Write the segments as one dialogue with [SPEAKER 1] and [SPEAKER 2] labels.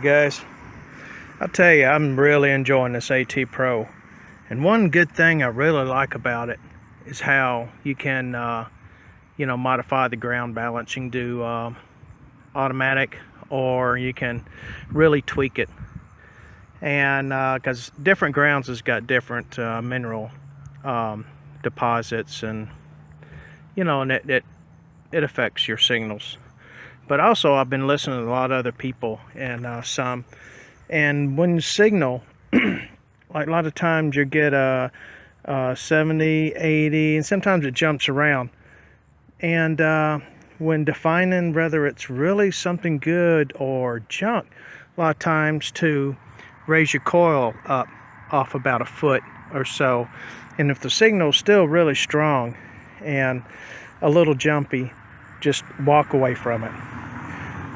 [SPEAKER 1] guys. I'll tell you, I'm really enjoying this AT Pro. And one good thing I really like about it is how you can, modify the ground balance. You can do automatic, or you can really tweak it. And because different grounds has got different mineral deposits, and and it affects your signals. But also, I've been listening to a lot of other people, and when you signal, like a lot of times you get a 70, 80, and sometimes it jumps around. And when defining whether it's really something good or junk, a lot of times to raise your coil up off about a foot or so. And if the signal's still really strong and a little jumpy, just walk away from it.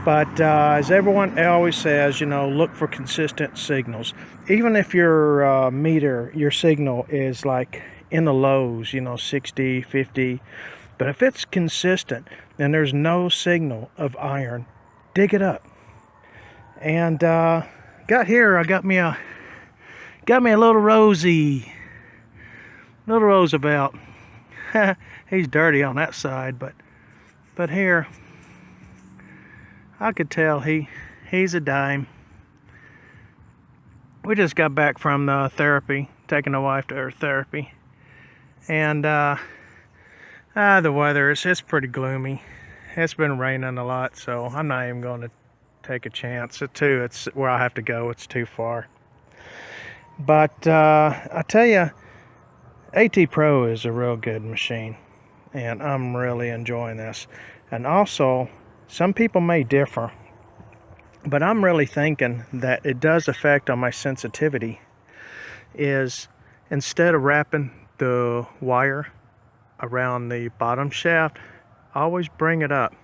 [SPEAKER 1] But as everyone always says, look for consistent signals. Even if your meter, your signal is like in the lows, 60, 50. But if it's consistent and there's no signal of iron, dig it up. And I got me a little Roosevelt. He's dirty on that side, but here, I could tell he's a dime. We just got back from the therapy, taking the wife to her therapy, and the weather it's pretty gloomy. It's been raining a lot, so I'm not even going to take a chance. It's where I have to go. It's too far. But I tell you, AT Pro is a real good machine, and I'm really enjoying this. And also, some people may differ, but I'm really thinking that it does affect on my sensitivity. Is instead of wrapping the wire around the bottom shaft, always bring it up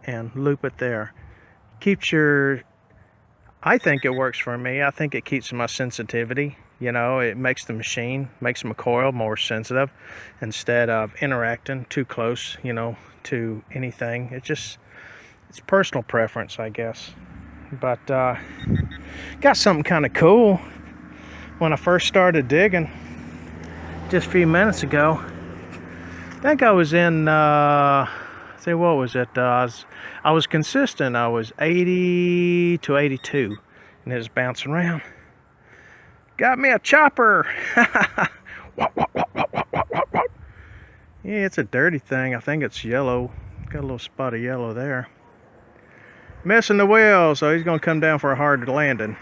[SPEAKER 1] and loop it there. I think it works for me. I think it keeps my sensitivity. It makes makes my coil more sensitive instead of interacting too close, to anything. It's personal preference, I guess. But got something kind of cool when I first started digging just a few minutes ago. I think I was in what was it? I was consistent. I was 80 to 82, and it was bouncing around. Got me a chopper. Yeah, it's a dirty thing. I think it's yellow. Got a little spot of yellow there. Missing the wheel, so he's gonna come down for a hard landing.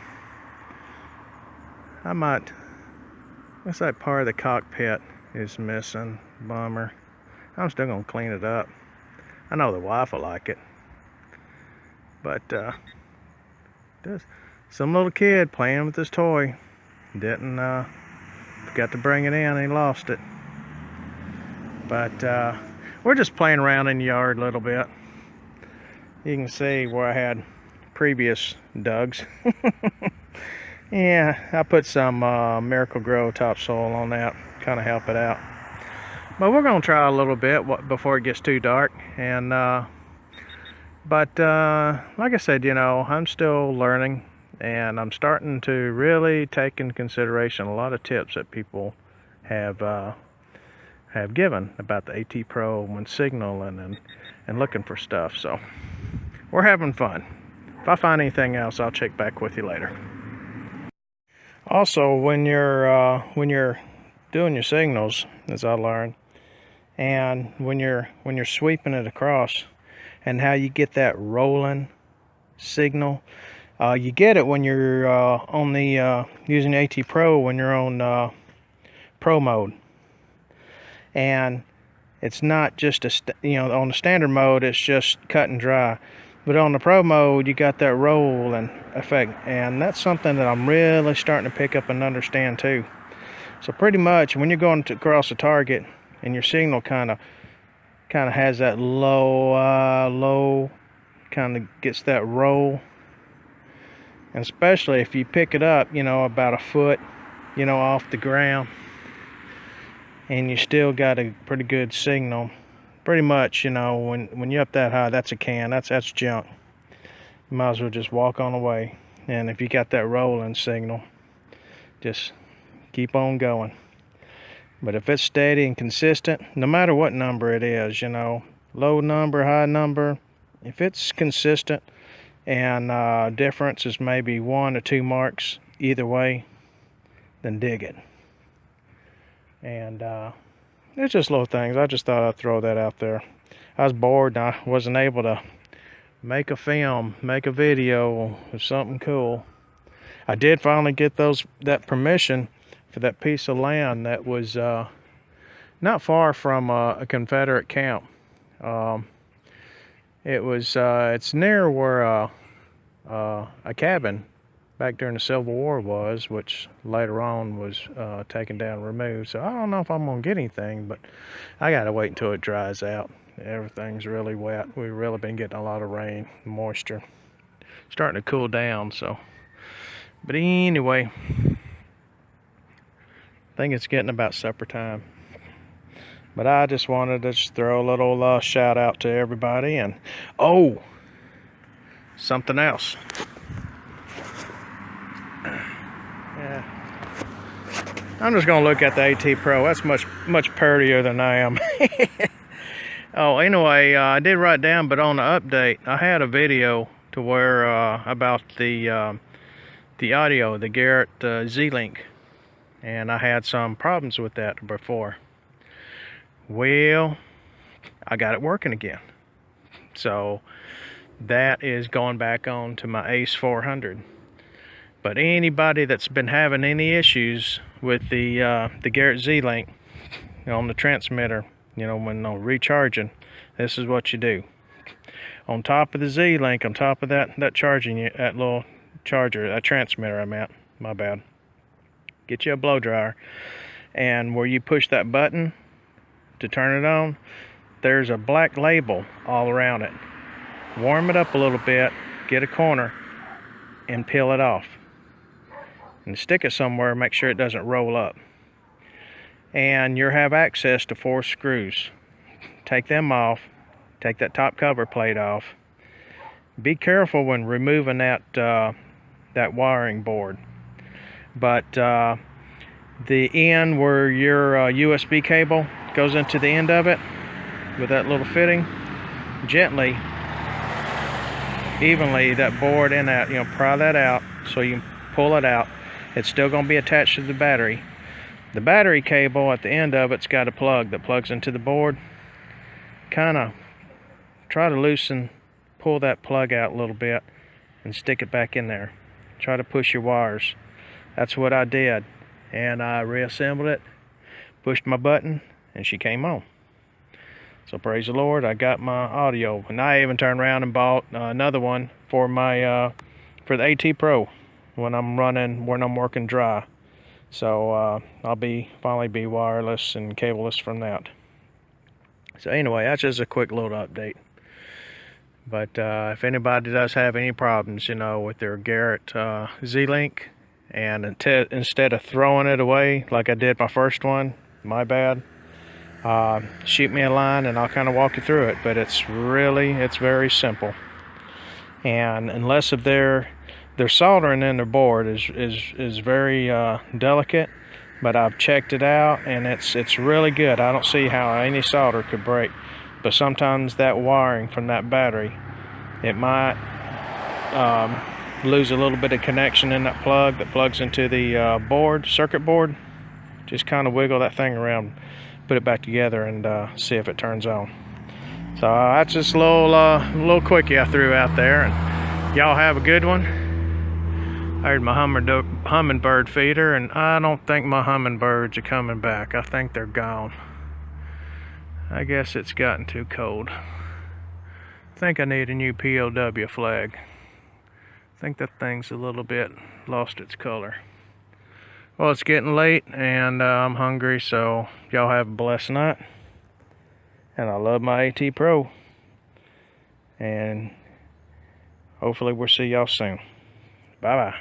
[SPEAKER 1] What's that part of the cockpit is missing? Bummer. I'm still gonna clean it up. I know the wife will like it. But some little kid playing with this toy didn't forgot to bring it in and he lost it. But we're just playing around in the yard a little bit. You can see where I had previous dugs. Yeah, I put some Miracle Grow topsoil on that, kind of help it out. But we're gonna try a little bit before it gets too dark. And like I said, I'm still learning, and I'm starting to really take into consideration a lot of tips that people have given about the AT Pro when signaling and looking for stuff. So we're having fun. If I find anything else, I'll check back with you later. Also, when you're doing your signals, as I learned, and when you're sweeping it across, and how you get that rolling signal, you get it when you're on the using the AT Pro when you're on Pro mode. And it's not just on the standard mode, it's just cut and dry. But on the Pro mode, you got that roll and effect, and that's something that I'm really starting to pick up and understand too. So pretty much when you're going across the target and your signal kind of has that low, kind of gets that roll, and especially if you pick it up, about a foot, off the ground, and you still got a pretty good signal. Pretty much, when you're up that high, that's a can. That's junk. you might as well just walk on away. And if you got that rolling signal, just keep on going. But if it's steady and consistent, no matter what number it is, you know, low number, high number, if it's consistent and difference is maybe 1 or 2 marks either way, then dig it. And it's just little things. I just thought I'd throw that out there. I was bored and I wasn't able to make a film, make a video of something cool. I did finally get that permission for that piece of land that was not far from a Confederate camp. It's near where a cabin back during the Civil War was, which later on was taken down and removed. So I don't know if I'm gonna get anything, but I gotta wait until it dries out. Everything's really wet. We've really been getting a lot of rain, moisture. Starting to cool down, so. But anyway, I think it's getting about supper time. But I just wanted to just throw a little shout out to everybody. And oh, something else. Yeah, I'm just gonna look at the AT Pro. That's much prettier than I am. Oh, anyway, I did write down, but on the update, I had a video to where about the audio, the Garrett Z-lynk, and I had some problems with that before. Well, I got it working again. So that is going back on to my Ace 400. But anybody that's been having any issues with the Garrett Z-lynk on the transmitter, you know, when recharging, this is what you do. On top of the Z-lynk, on top of that little charger, that transmitter I'm at, my bad. Get you a blow dryer, and where you push that button to turn it on, there's a black label all around it. Warm it up a little bit, get a corner, and peel it off. And stick it somewhere, make sure it doesn't roll up. And you'll have access to 4 screws. Take them off, take that top cover plate off. Be careful when removing that wiring board. But the end where your USB cable goes into the end of it with that little fitting, gently, evenly, that board and that, you know, pry that out so you can pull it out. It's still going to be attached to the battery. The battery cable at the end of it's got a plug that plugs into the board. Kind of try to pull that plug out a little bit and stick it back in there. Try to push your wires. That's what I did. And I reassembled it, pushed my button, and she came on. So praise the Lord, I got my audio. And I even turned around and bought another one for my for the AT Pro when I'm working dry. So I'll finally be wireless and cableless from that. So anyway, that's just a quick little update. But if anybody does have any problems, you know, with their Garrett Z-lynk, and instead of throwing it away like I did my first one, my bad, shoot me a line and I'll kind of walk you through it. But it's very simple. And unless if their soldering in their board is very delicate, but I've checked it out and it's really good. I don't see how any solder could break. But sometimes that wiring from that battery, it might lose a little bit of connection in that plug that plugs into the circuit board. Just kind of wiggle that thing around, put it back together, and see if it turns on. So that's just a little quickie I threw out there, and y'all have a good one. I heard my hummingbird feeder, and I don't think my hummingbirds are coming back. I think they're gone. I guess it's gotten too cold. I think I need a new POW flag. I think that thing's a little bit lost its color. Well, it's getting late and I'm hungry, so y'all have a blessed night. And I love my AT Pro. And hopefully we'll see y'all soon. Bye-bye.